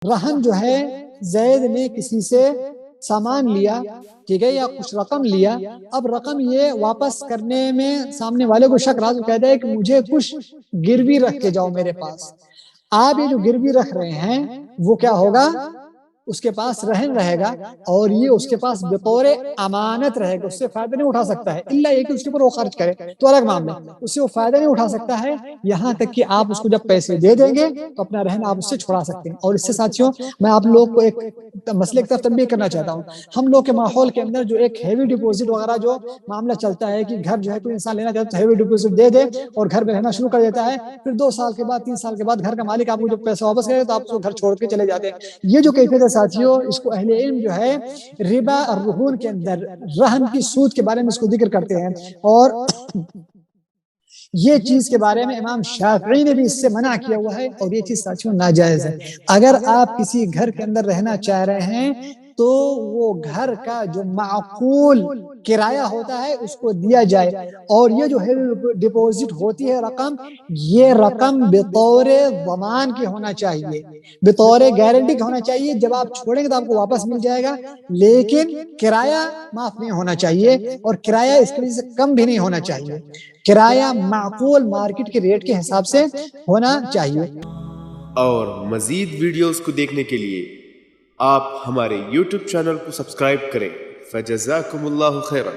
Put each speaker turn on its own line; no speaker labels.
رہن جو ہے زید نے کسی سے سامان لیا، ٹھیک ہے، یا کچھ رقم لیا، اب رقم یہ واپس کرنے میں سامنے والے کو شک رہا تو کہتا ہے کہ مجھے کچھ گروی رکھ کے جاؤ میرے پاس۔ آپ یہ جو گروی رکھ رہے ہیں وہ کیا ہوگا، اس کے پاس رہن رہے گا، اور یہ اس کے پاس بطور امانت رہے گا، اس سے فائدہ نہیں اٹھا سکتا ہے، الا یہ کہ اس کے اوپر وہ خرچ کرے تو الگ معاملہ، اس سے وہ فائدہ نہیں اٹھا سکتا ہے، یہاں تک کہ آپ اس کو جب پیسے دے دیں گے تو اپنا رہن آپ اس سے چھڑا سکتے ہیں۔ اور اس سے ساتھیوں میں آپ لوگ کو ایک مسئلے کی طرف تنبیہ کرنا چاہتا ہوں، ہم لوگ کے ماحول کے اندر جو ایک ہیوی ڈپوزٹ وغیرہ جو معاملہ چلتا ہے کہ گھر جو ہے کوئی انسان لینا چاہتا ہے تو ہیوی ڈپوزٹ دے دے اور گھر میں رہنا شروع کر دیتا ہے، پھر 2 سال کے بعد 3 سال کے بعد گھر کا مالک آپ کو جب پیسہ واپس کرے تو آپ اس کو گھر چھوڑ کے چلے جاتے ہیں۔ یہ جو کیفیت ہے ساتھیوں، اس کو اہل علم جو ہے ربا الرہون کے اندر رہن کی سود کے بارے میں اس کو ذکر کرتے ہیں، اور یہ چیز کے بارے میں امام شافعی نے بھی اس سے منع کیا ہوا ہے، اور یہ چیز ساتھیوں ناجائز ہے۔ اگر آپ کسی گھر کے اندر رہنا چاہ رہے ہیں تو وہ گھر کا جو معقول کرایہ ہوتا ہے اس کو دیا جائے، اور یہ جو ڈپوزٹ ہوتی ہے رقم، یہ رقم بطور ضمان کی ہونا چاہیے، بطور گارنٹی کی ہونا چاہیے، جب آپ چھوڑیں گے تو آپ کو واپس مل جائے گا، لیکن کرایہ معاف نہیں ہونا چاہیے، اور کرایہ اس کی وجہ سے کم بھی نہیں ہونا چاہیے، کرایہ معقول مارکیٹ کے ریٹ کے حساب سے ہونا چاہیے۔
اور مزید ویڈیوز کو دیکھنے کے لیے آپ ہمارے YouTube چینل کو سبسکرائب کریں۔ فجزاکم اللہ خیرا۔